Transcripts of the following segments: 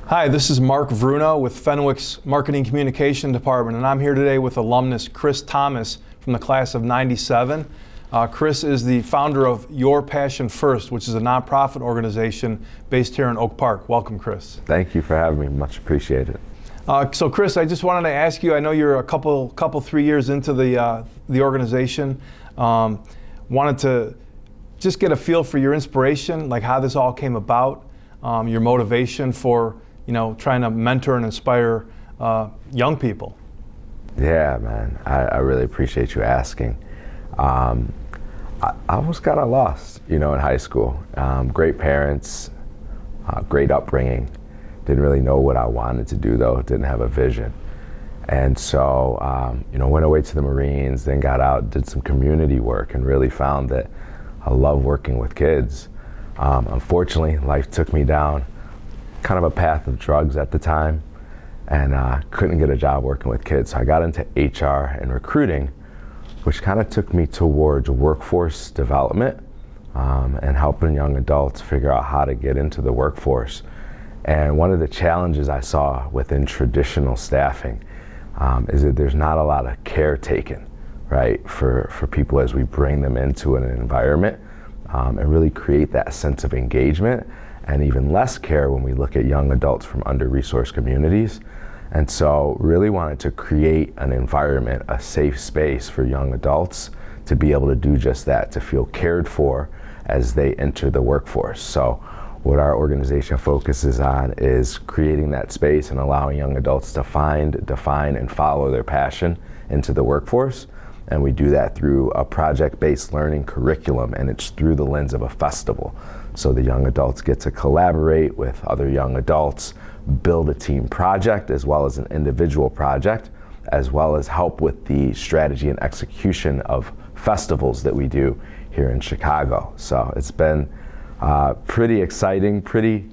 Hi, this is Mark Bruno with Fenwick's Marketing Communication Department, and I'm here today with alumnus Chris Thomas from the class of '97. Chris is the founder of Your Passion First, which is a nonprofit organization based here in Oak Park. Welcome, Chris. Thank you for having me. Much appreciated. So, Chris, I just wanted to ask you. I know you're a couple 3 years into the organization. Wanted to just get a feel for your inspiration, like how this all came about, your motivation for trying to mentor and inspire young people. Yeah, man. I really appreciate you asking. I was kind of lost, in high school. Great parents, great upbringing. Didn't really know what I wanted to do, though. Didn't have a vision. And so, went away to the Marines, then got out, did some community work, and really found that I love working with kids. Unfortunately, life took me down kind of a path of drugs at the time, and couldn't get a job working with kids. So I got into HR and recruiting, which kind of took me towards workforce development and helping young adults figure out how to get into the workforce. And one of the challenges I saw within traditional staffing is that there's not a lot of care taken, right, for people as we bring them into an environment and really create that sense of engagement, and even less care when we look at young adults from under-resourced communities. And so really wanted to create an environment, a safe space for young adults to be able to do just that, to feel cared for as they enter the workforce. So what our organization focuses on is creating that space and allowing young adults to find, define, and follow their passion into the workforce. And we do that through a project-based learning curriculum, and it's through the lens of a festival. So the young adults get to collaborate with other young adults, build a team project as well as an individual project, as well as help with the strategy and execution of festivals that we do here in Chicago. So it's been pretty exciting, pretty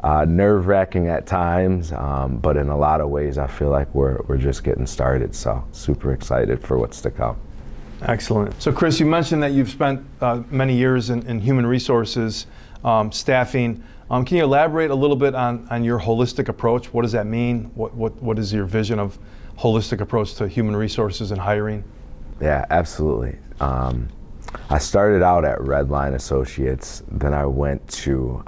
nerve-wracking at times, but in a lot of ways I feel like we're just getting started, so super excited for what's to come. Excellent. So Chris, you mentioned that you've spent many years in human resources, staffing. Can you elaborate a little bit on your holistic approach? What does that mean? What is your vision of holistic approach to human resources and hiring? Yeah, absolutely. I started out at Redline Associates, then I went to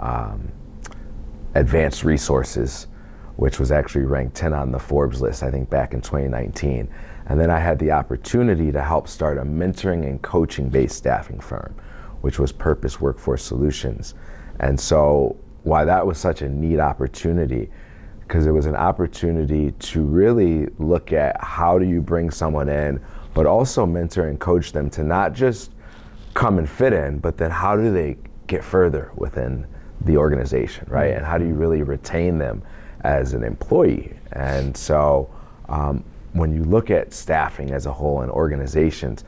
Advanced Resources, which was actually ranked 10 on the Forbes list, I think back in 2019. And then I had the opportunity to help start a mentoring and coaching-based staffing firm, which was Purpose Workforce Solutions. And so why that was such a neat opportunity, because it was an opportunity to really look at how do you bring someone in, but also mentor and coach them to not just come and fit in, but then how do they get further within the organization, right? And how do you really retain them as an employee? And so when you look at staffing as a whole and organizations,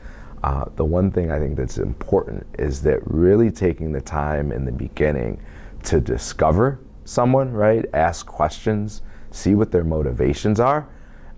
the one thing I think that's important is that really taking the time in the beginning to discover someone, right? Ask questions, see what their motivations are.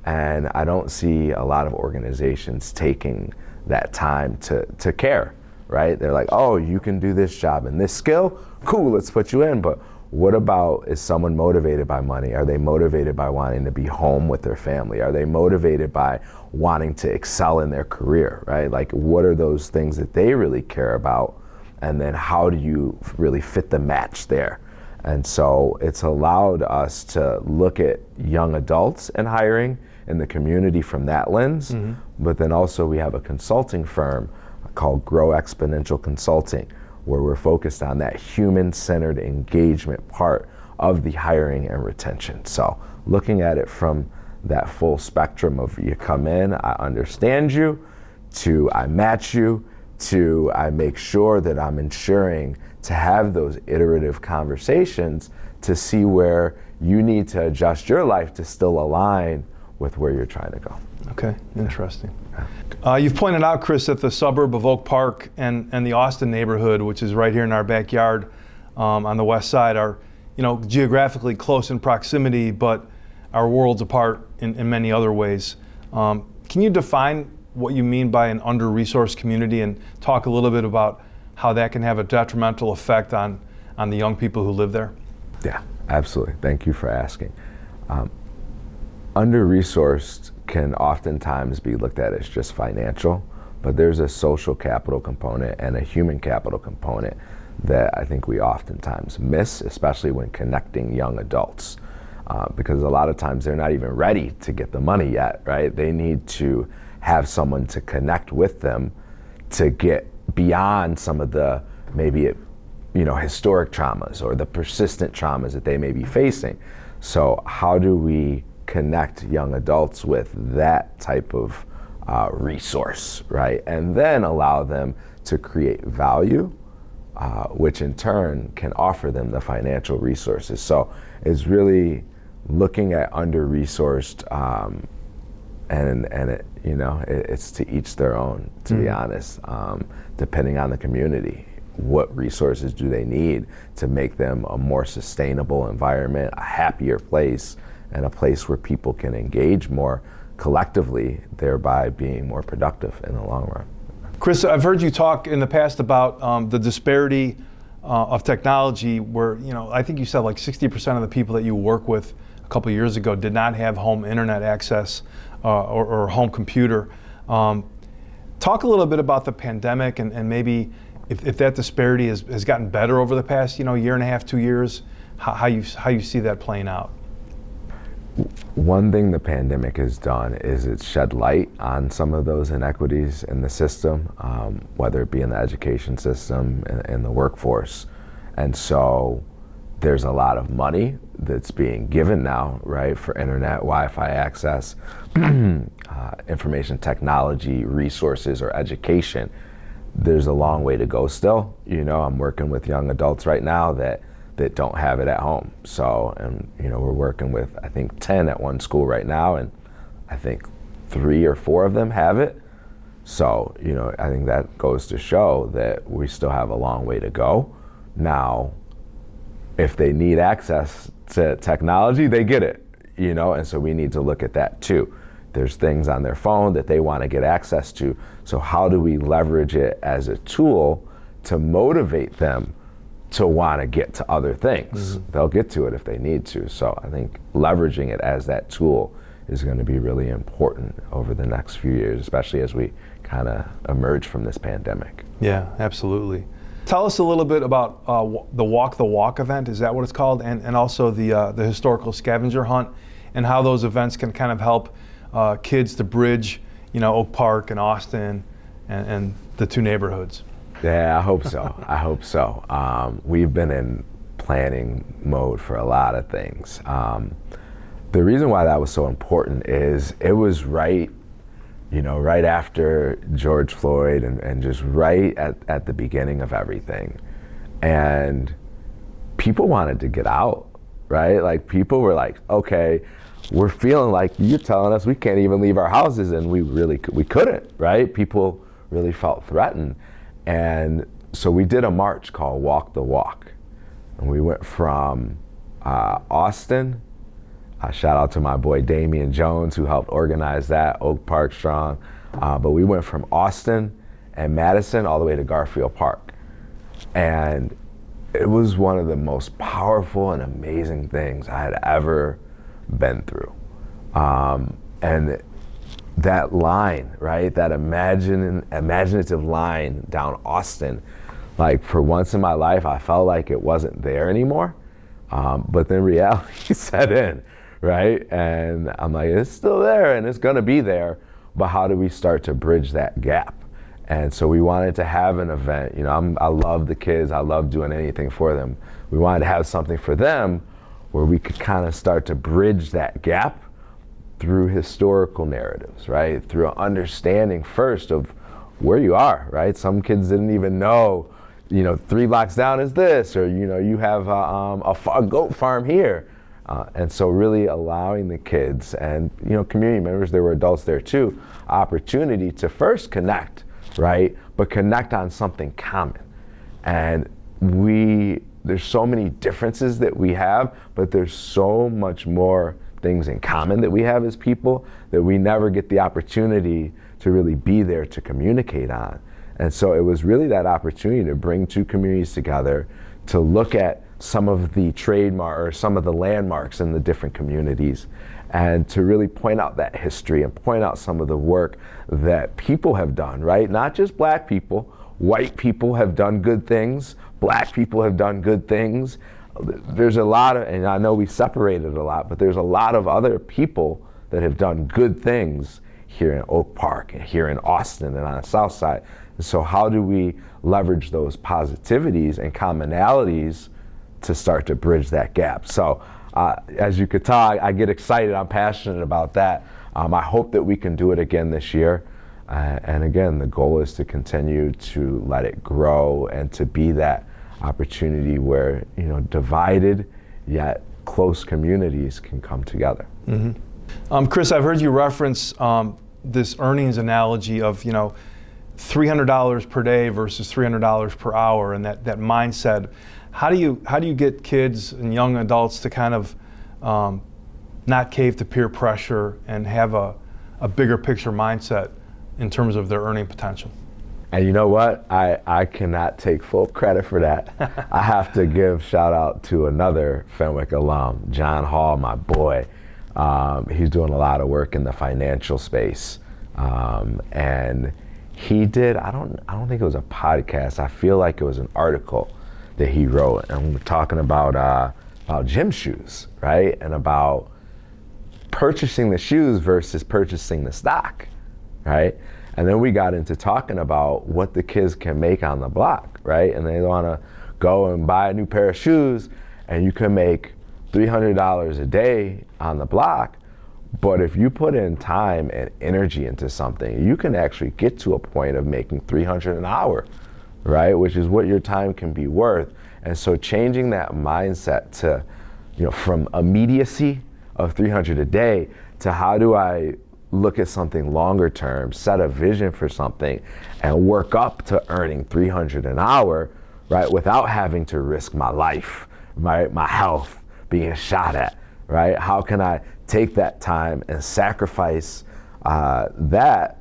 And I don't see a lot of organizations taking that time to care, right? They're like, oh, you can do this job and this skill? Cool, let's put you in. But what about, is someone motivated by money? Are they motivated by wanting to be home with their family? Are they motivated by wanting to excel in their career, right? Like, what are those things that they really care about? And then how do you really fit the match there? And so it's allowed us to look at young adults and hiring in the community from that lens. Mm-hmm. But then also we have a consulting firm called Grow Exponential Consulting, where we're focused on that human-centered engagement part of the hiring and retention. So looking at it from that full spectrum of you come in, I understand you, to I match you, to I make sure that I'm ensuring to have those iterative conversations to see where you need to adjust your life to still align with where you're trying to go. Okay, interesting. You've pointed out, Chris, that the suburb of Oak Park and the Austin neighborhood, which is right here in our backyard on the west side, are geographically close in proximity, but are worlds apart in many other ways. Can you define what you mean by an under-resourced community and talk a little bit about how that can have a detrimental effect on the young people who live there? Yeah, Absolutely. Thank you for asking. Under-resourced can oftentimes be looked at as just financial, but there's a social capital component and a human capital component that I think we oftentimes miss, especially when connecting young adults. Because a lot of times they're not even ready to get the money yet, right? They need to have someone to connect with them to get beyond some of the maybe historic traumas or the persistent traumas that they may be facing. So how do we connect young adults with that type of resource, right? And then allow them to create value, which in turn can offer them the financial resources. So it's really looking at under-resourced, and it's to each their own, to be honest, depending on the community. What resources do they need to make them a more sustainable environment, a happier place, and a place where people can engage more collectively, thereby being more productive in the long run. Chris, I've heard you talk in the past about the disparity of technology where, I think you said like 60% of the people that you work with a couple of years ago did not have home internet access or home computer. Talk a little bit about the pandemic and maybe if that disparity has gotten better over the past, year and a half, 2 years, how you see that playing out. One thing the pandemic has done is it's shed light on some of those inequities in the system, whether it be in the education system and the workforce. And so there's a lot of money that's being given now, right, for internet, Wi-Fi access, information technology, resources, or education. There's a long way to go still. I'm working with young adults right now that don't have it at home. So, and we're working with, I think, 10 at one school right now, and I think 3 or 4 of them have it. So, I think that goes to show that we still have a long way to go. Now, if they need access to technology, they get it, and so we need to look at that too. There's things on their phone that they want to get access to. So how do we leverage it as a tool to motivate them to want to get to other things? Mm-hmm. They'll get to it if they need to. So I think leveraging it as that tool is going to be really important over the next few years, especially as we kind of emerge from this pandemic. Yeah, absolutely. Tell us a little bit about the Walk the Walk event. Is that what it's called? And also the historical scavenger hunt, and how those events can kind of help kids to bridge, Oak Park and Austin and the two neighborhoods. Yeah, I hope so. I hope so. We've been in planning mode for a lot of things. The reason why that was so important is it was right after George Floyd and just right at the beginning of everything. And people wanted to get out, right? Like people were like, okay, we're feeling like you're telling us we can't even leave our houses, and we couldn't, right? People really felt threatened. And so we did a march called Walk the Walk. And we went from Austin, shout out to my boy Damian Jones who helped organize that, Oak Park Strong. But we went from Austin and Madison all the way to Garfield Park. And it was one of the most powerful and amazing things I had ever been through. And that line, right, that imaginative line down Austin, like for once in my life, I felt like it wasn't there anymore. But then reality set in, right? And I'm like, it's still there and it's gonna be there, but how do we start to bridge that gap? And so we wanted to have an event. I love the kids, I love doing anything for them. We wanted to have something for them where we could kind of start to bridge that gap through historical narratives, right? Through an understanding first of where you are, right? Some kids didn't even know, 3 blocks down is this, or you have a goat farm here. And so really allowing the kids and community members, there were adults there too, opportunity to first connect, right? But connect on something common. And there's so many differences that we have, but there's so much more things in common that we have as people that we never get the opportunity to really be there to communicate on. And so it was really that opportunity to bring two communities together, to look at some of the trademark or some of the landmarks in the different communities, and to really point out that history and point out some of the work that people have done, right? Not just black people, white people have done good things, black people have done good things. There's a lot of, and I know we separated a lot, but there's a lot of other people that have done good things here in Oak Park and here in Austin and on the South Side. And so how do we leverage those positivities and commonalities to start to bridge that gap? So as you could tell, I get excited, I'm passionate about that. I hope that we can do it again this year. And again, the goal is to continue to let it grow and to be that opportunity where, divided yet close communities can come together. Mm-hmm. Chris, I've heard you reference this earnings analogy of, $300 per day versus $300 per hour, and that mindset. How do you get kids and young adults to kind of not cave to peer pressure and have a bigger picture mindset in terms of their earning potential? And you know what? I cannot take full credit for that. I have to give shout out to another Fenwick alum, John Hall, my boy. He's doing a lot of work in the financial space. And he did, I don't think it was a podcast, I feel like it was an article that he wrote, and we're talking about gym shoes, right? And about purchasing the shoes versus purchasing the stock, right? And then we got into talking about what the kids can make on the block, right? And they want to go and buy a new pair of shoes, and you can make $300 a day on the block. But if you put in time and energy into something, you can actually get to a point of making $300 an hour, right? Which is what your time can be worth. And so changing that mindset to, from immediacy of $300 a day to how do I look at something longer term, set a vision for something, and work up to earning $300 an hour, right? Without having to risk my life, right? My health being shot at, right? How can I take that time and sacrifice that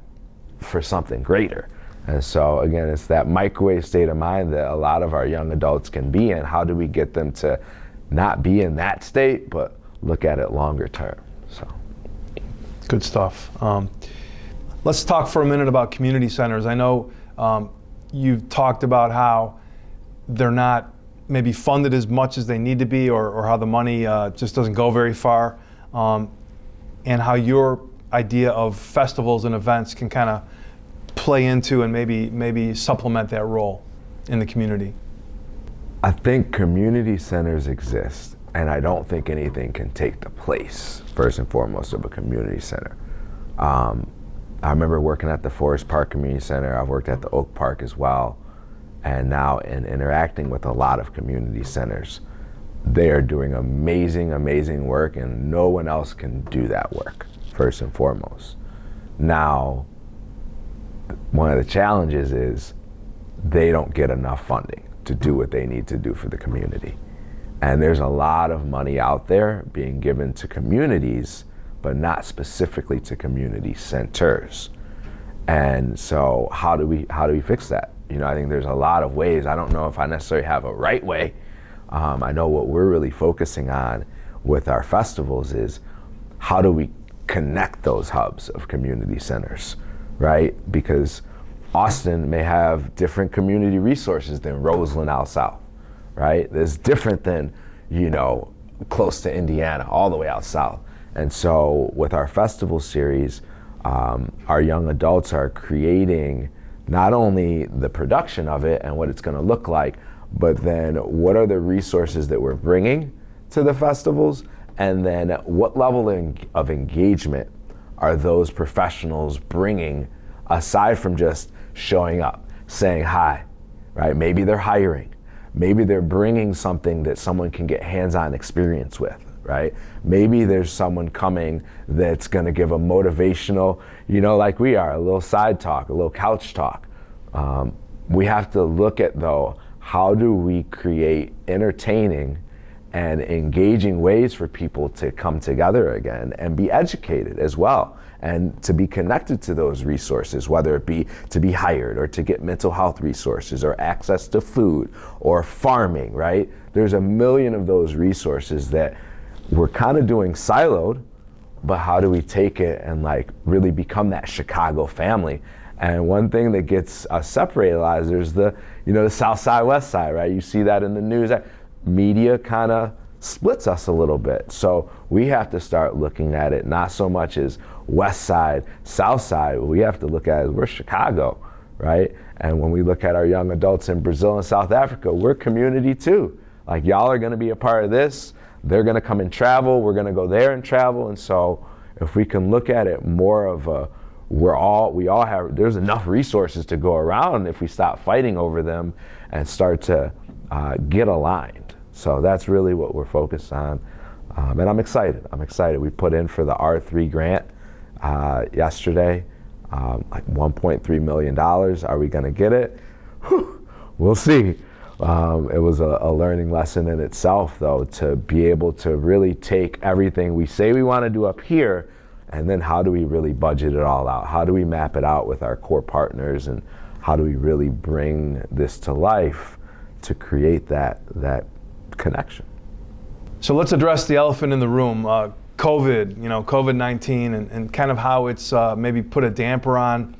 for something greater? And so again, it's that microwave state of mind that a lot of our young adults can be in. How do we get them to not be in that state, but look at it longer term? So, good stuff. Let's talk for a minute about community centers. I know you've talked about how they're not maybe funded as much as they need to be, or how the money just doesn't go very far, and how your idea of festivals and events can kind of play into and maybe supplement that role in the community. I think community centers exist, and I don't think anything can take the place, first and foremost, of a community center. I remember working at the Forest Park Community Center. I've worked at the Oak Park as well, and now in interacting with a lot of community centers. They are doing amazing, amazing work, and no one else can do that work, first and foremost. Now, one of the challenges is they don't get enough funding to do what they need to do for the community. And there's a lot of money out there being given to communities, but not specifically to community centers. And so how do we fix that? I think there's a lot of ways. I don't know if I necessarily have a right way. I know what we're really focusing on with our festivals is how do we connect those hubs of community centers, right? Because Austin may have different community resources than Roseland out south, right? There's different than, close to Indiana, all the way out south. And so with our festival series, our young adults are creating not only the production of it and what it's going to look like, but then what are the resources that we're bringing to the festivals, and then what level of engagement are those professionals bringing aside from just showing up, saying hi, right? Maybe they're hiring. Maybe they're bringing something that someone can get hands-on experience with, right? Maybe there's someone coming that's gonna give a motivational, like we are, a little side talk, a little couch talk. We have to look at, though, how do we create entertaining and engaging ways for people to come together again and be educated as well, and to be connected to those resources, whether it be to be hired or to get mental health resources or access to food or farming, right? There's a million of those resources that we're kind of doing siloed, but how do we take it and like really become that Chicago family? And one thing that gets us separated a lot is there's the South Side, West Side, right? You see that in the news. Media kind of splits us a little bit. So we have to start looking at it not so much as West Side, South Side. We have to look at it as we're Chicago, right? And when we look at our young adults in Brazil and South Africa, we're community too. Like, y'all are gonna be a part of this. They're gonna come and travel. We're gonna go there and travel. And so if we can look at it more of a, there's enough resources to go around if we stop fighting over them and start to get aligned. So that's really what we're focused on. And I'm excited. We put in for the R3 grant yesterday, like $1.3 million. Are we gonna get it? Whew, we'll see. It was a learning lesson in itself, though, to be able to really take everything we say we wanna do up here, and then how do we really budget it all out? How do we map it out with our core partners, and how do we really bring this to life to create that connection? So let's address the elephant in the room, COVID, COVID-19, and kind of how it's maybe put a damper on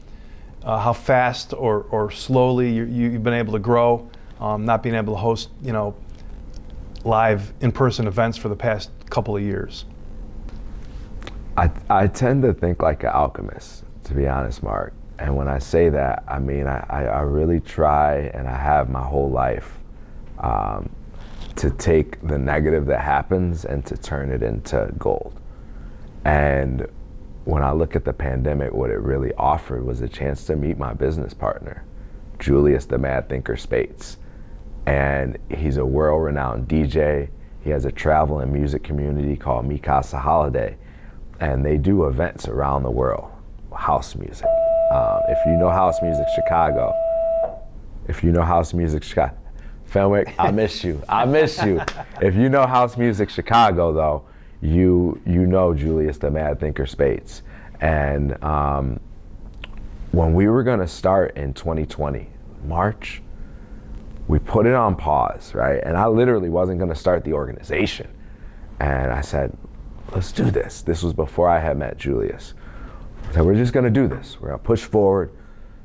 how fast or slowly you've been able to grow, not being able to host, live in-person events for the past couple of years. I tend to think like an alchemist, to be honest, Mark. And when I say that, I mean, I really try, and I have my whole life, to take the negative that happens and to turn it into gold. And when I look at the pandemic, what it really offered was a chance to meet my business partner, Julius the Mad Thinker Spates. And he's a world-renowned DJ. He has a travel and music community called Mi Casa Holiday. And they do events around the world, house music. If you know house music Chicago, Fenwick, I miss you. If you know house music Chicago, though, you know Julius the Mad Thinker Spates. And when we were gonna start in 2020, March, we put it on pause, right? And I literally wasn't gonna start the organization. And I said, let's do this. This was before I had met Julius. So we're just gonna do this. We're gonna push forward.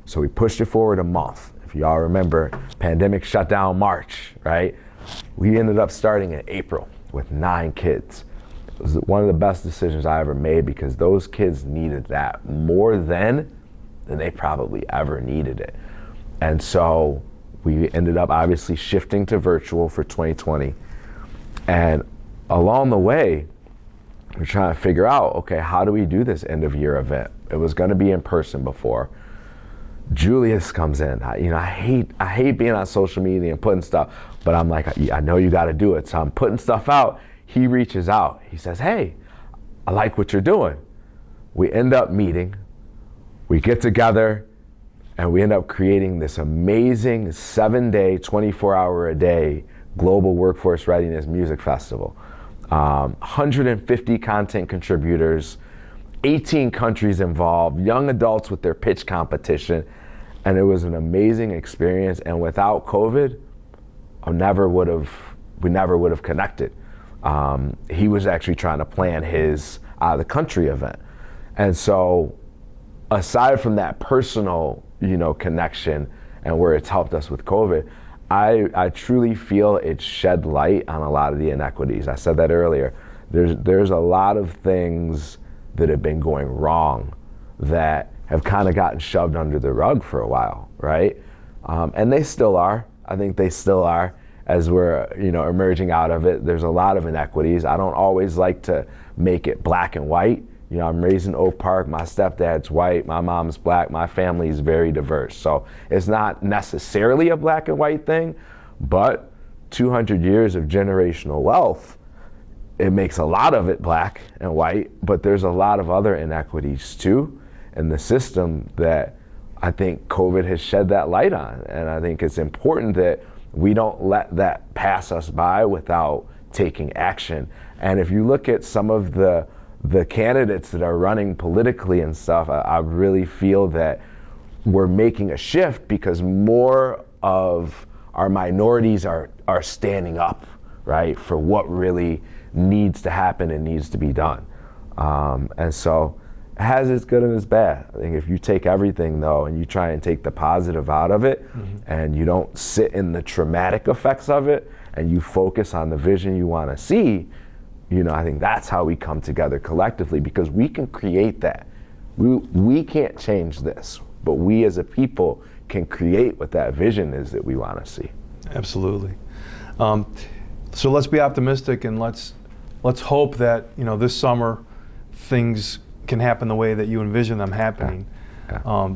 So we pushed it forward a month. If y'all remember, pandemic shut down March, right? We ended up starting in April with 9 kids. It was one of the best decisions I ever made, because those kids needed that more then than they probably ever needed it. And so we ended up obviously shifting to virtual for 2020. And along the way, we're trying to figure out, okay, how do we do this end of year event? It was gonna be in person before. Julius comes in. I hate being on social media and putting stuff, but I'm like, I know you got to do it. So I'm putting stuff out. He reaches out. He says, hey, I like what you're doing. We end up meeting. We get together, and we end up creating this amazing 7-day, 24-hour-a-day global workforce readiness music festival. 150 content contributors, 18 countries involved, young adults with their pitch competition, and it was an amazing experience. And without COVID, we never would have connected. He was actually trying to plan his out of the country event, and so aside from that personal, connection and where it's helped us with COVID, I truly feel it shed light on a lot of the inequities. I said that earlier. There's a lot of things that have been going wrong that have kind of gotten shoved under the rug for a while, right? And they still are. I think they still are as we're, emerging out of it. There's a lot of inequities. I don't always like to make it black and white. I'm raised in Oak Park. My stepdad's white. My mom's black. My family is very diverse. So it's not necessarily a black and white thing, but 200 years of generational wealth, it makes a lot of it black and white, but there's a lot of other inequities too in the system that I think COVID has shed that light on. And I think it's important that we don't let that pass us by without taking action. And if you look at some of the candidates that are running politically and stuff, I really feel that we're making a shift because more of our minorities are standing up, right, for what really needs to happen and needs to be done. And so it has its good and its bad. I think if you take everything, though, and you try and take the positive out of it, and you don't sit in the traumatic effects of it, and you focus on the vision you want to see, I think that's how we come together collectively, because we can create that. We can't change this, but we as a people can create what that vision is that we want to see. Absolutely. So let's be optimistic, and let's hope that this summer things can happen the way that you envision them happening. Yeah.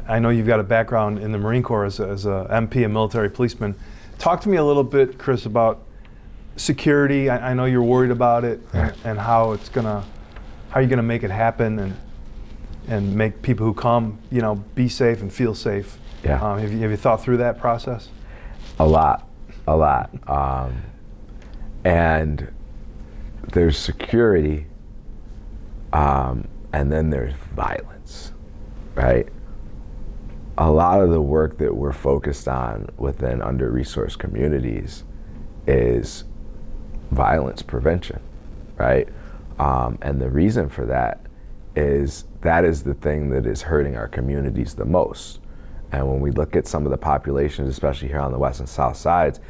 I know you've got a background in the Marine Corps as a MP, a military policeman. Talk to me a little bit, Chris, about security. I know you're worried about it, and how you're gonna make it happen, and make people who come, be safe and feel safe. Yeah. Have you thought through that process? A lot. And there's security, and then there's violence, right? A lot of the work that we're focused on within under-resourced communities is violence prevention, right? And the reason for that is the thing that is hurting our communities the most. And when we look at some of the populations, especially here on the west and south sides,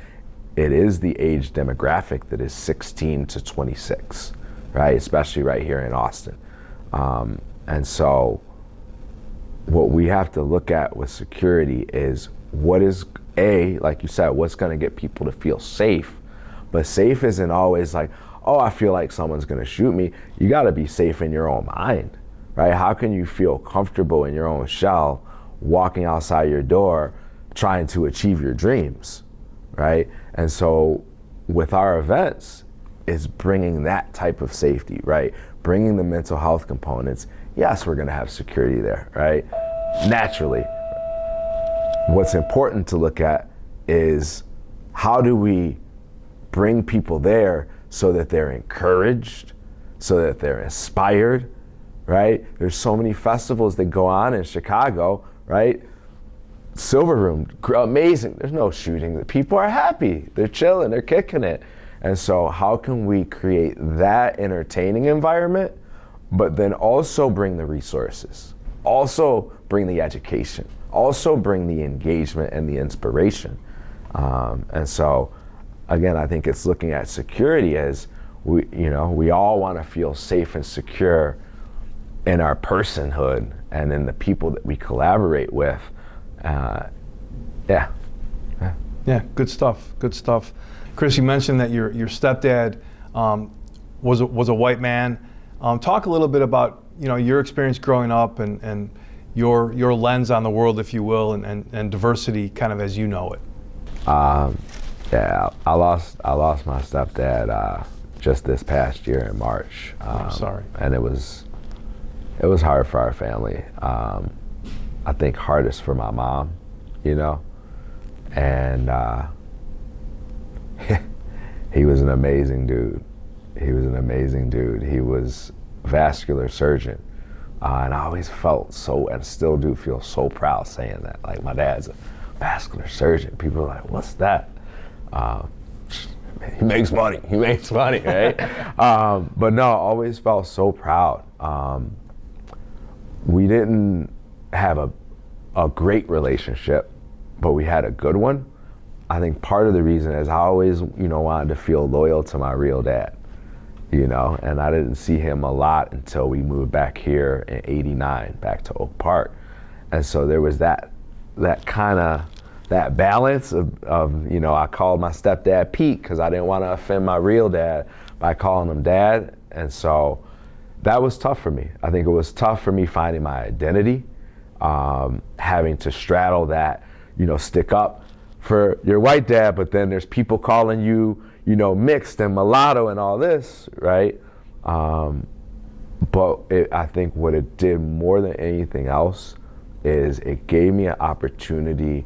it is the age demographic that is 16 to 26, right? Especially right here in Austin. And so what we have to look at with security is what is, like you said, what's gonna get people to feel safe. But safe isn't always like, oh, I feel like someone's gonna shoot me. You gotta be safe in your own mind, right? How can you feel comfortable in your own shell walking outside your door trying to achieve your dreams, right? And so with our events is bringing that type of safety, right? Bringing the mental health components. Yes, we're gonna have security there, right? Naturally. What's important to look at is how do we bring people there so that they're encouraged, so that they're inspired, right? There's so many festivals that go on in Chicago, right? Silver Room, amazing. There's no shooting. The people are happy. They're chilling. They're kicking it. And so how can we create that entertaining environment, but then also bring the resources, also bring the education, also bring the engagement and the inspiration. And so, again, I think it's looking at security as we all want to feel safe and secure in our personhood and in the people that we collaborate with. Yeah, good stuff. Chris, you mentioned that your stepdad was a white man. Talk a little bit about your experience growing up and your lens on the world, if you will, and diversity kind of as you know it. Yeah, I lost my stepdad just this past year in March. I'm sorry. And it was hard for our family. I think hardest for my mom, and he was an amazing dude. He was vascular surgeon. And I always felt and still do feel so proud saying that. Like, my dad's a vascular surgeon. People are like, what's that? He makes money, right? But no, I always felt so proud. We didn't have a great relationship, but we had a good one. I think part of the reason is I always, wanted to feel loyal to my real dad, and I didn't see him a lot until we moved back here in '89, back to Oak Park. And so there was that balance of I called my stepdad Pete because I didn't want to offend my real dad by calling him dad. And so that was tough for me. I think it was tough for me finding my identity, having to straddle that, stick up for your white dad, but then there's people calling you, mixed and mulatto and all this, right? But I think what it did more than anything else is it gave me an opportunity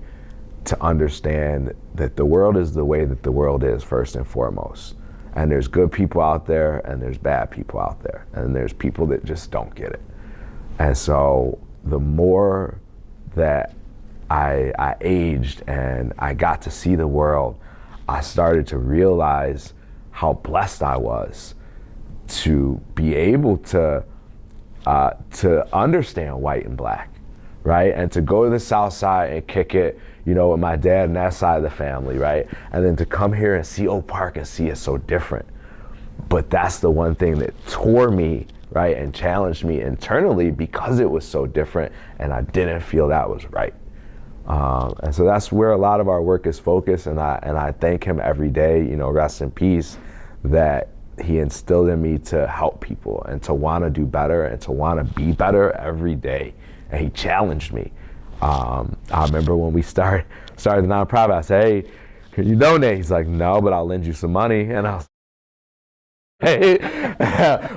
to understand that the world is the way that the world is, first and foremost. And there's good people out there, and there's bad people out there, and there's people that just don't get it. And so the more that I aged and I got to see the world, I started to realize how blessed I was to be able to understand white and black, right? And to go to the South Side and kick it, you know, with my dad and that side of the family, right? And then to come here and see Oak Park and see it so different. But that's the one thing that tore me, right, and challenged me internally because it was so different and I didn't feel that was right. And so that's where a lot of our work is focused, and I thank him every day, you know, rest in peace, that he instilled in me to help people and to want to do better and to want to be better every day. And he challenged me. I remember when we started the nonprofit, I said, hey, can you donate? He's like, no, but I'll lend you some money. And I was hey,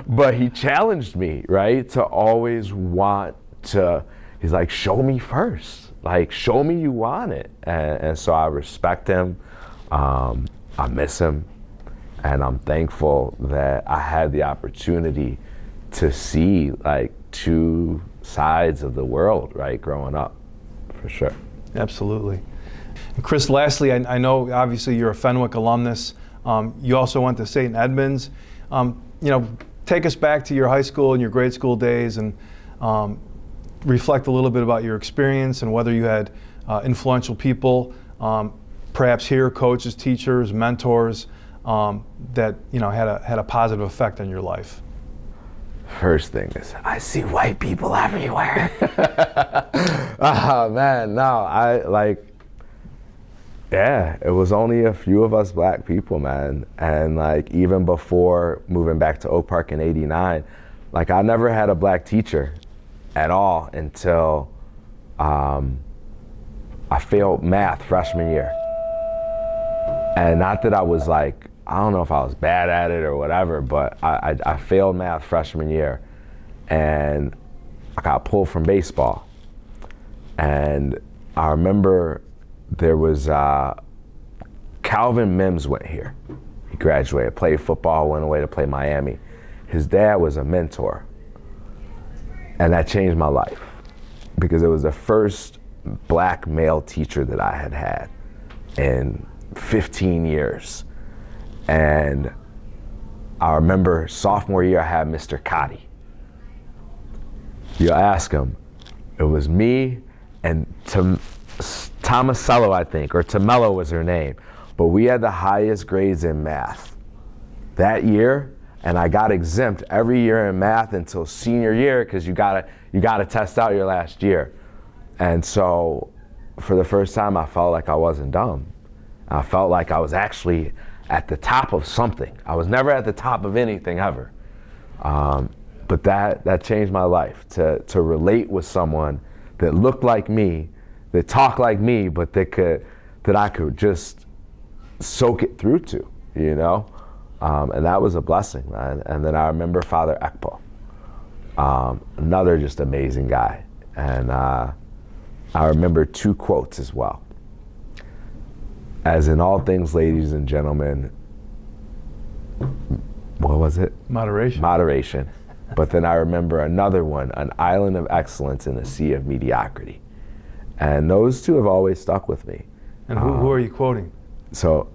but he challenged me, right, to always want to, he's like, show me first. Like, show me you want it. And so I respect him. I miss him. And I'm thankful that I had the opportunity to see like two sides of the world, right, growing up, for sure. Absolutely. And Chris, lastly, I know obviously you're a Fenwick alumnus. You also went to St. Edmunds. You know, take us back to your high school and your grade school days, and reflect a little bit about your experience and whether you had influential people, perhaps here, coaches, teachers, mentors, that, you know, had a positive effect on your life. First thing is, I see white people everywhere. Oh man, no, yeah, it was only a few of us black people, man. And like, even before moving back to Oak Park in '89, like, I never had a black teacher at all until I failed math freshman year. And not that I was like, I don't know if I was bad at it or whatever, but I failed math freshman year, and I got pulled from baseball. And I remember there was Calvin Mims went here. He graduated, played football, went away to play Miami. His dad was a mentor, and that changed my life because it was the first black male teacher that I had had in 15 years. And I remember sophomore year, I had Mr. Cotty. You'll ask him, it was me and Tomasello, I think, or Tamello was her name, but we had the highest grades in math that year, and I got exempt every year in math until senior year because you gotta test out your last year. And so for the first time, I felt like I wasn't dumb. I felt like I was actually at the top of something. I was never at the top of anything ever. But that changed my life, to relate with someone that looked like me, that talked like me, but that I could just soak it through to, you know? And that was a blessing, man. And then I remember Father Ekpo, another just amazing guy. And I remember two quotes as well. As in all things, ladies and gentlemen, what was it? Moderation. Moderation. But then I remember another one, an island of excellence in a sea of mediocrity. And those two have always stuck with me. And who are you quoting? So,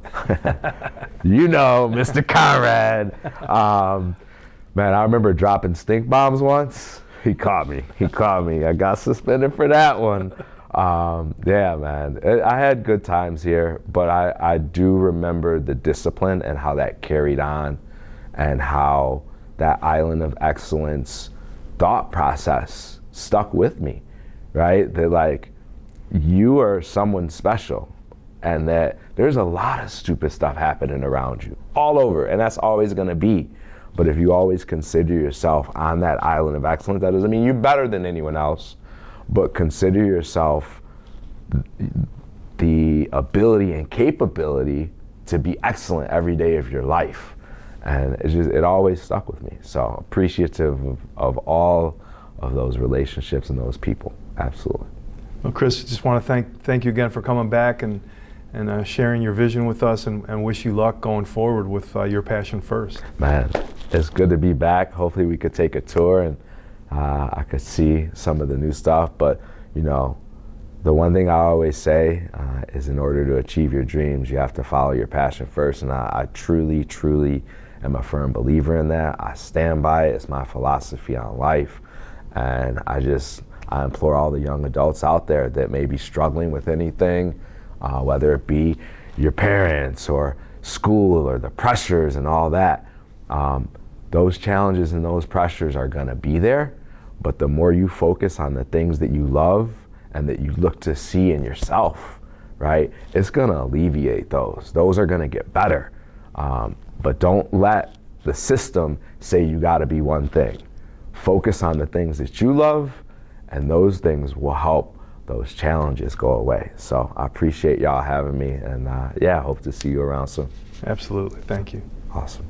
you know, Mr. Conrad. Man, I remember dropping stink bombs once. He caught me. I got suspended for that one. Yeah, man, I had good times here, but I do remember the discipline and how that carried on, and how that island of excellence thought process stuck with me, right? That like, you are someone special, and that there's a lot of stupid stuff happening around you all over, and that's always gonna be. But if you always consider yourself on that island of excellence, that doesn't mean you're better than anyone else, but consider yourself the ability and capability to be excellent every day of your life. And it always stuck with me. So appreciative of all of those relationships and those people, absolutely. Well, Chris, just want to thank you again for coming back and and sharing your vision with us, and wish you luck going forward with your passion first. Man, it's good to be back. Hopefully we could take a tour and I could see some of the new stuff. But, you know, the one thing I always say is in order to achieve your dreams, you have to follow your passion first. And I truly, truly am a firm believer in that. I stand by it. It's my philosophy on life. And I implore all the young adults out there that may be struggling with anything, whether it be your parents or school or the pressures and all that. Those challenges and those pressures are going to be there, but the more you focus on the things that you love and that you look to see in yourself, right, it's going to alleviate those. Those are going to get better. But don't let the system say you got to be one thing. Focus on the things that you love, and those things will help those challenges go away. So I appreciate y'all having me, and hope to see you around soon. Absolutely. Thank you. Awesome.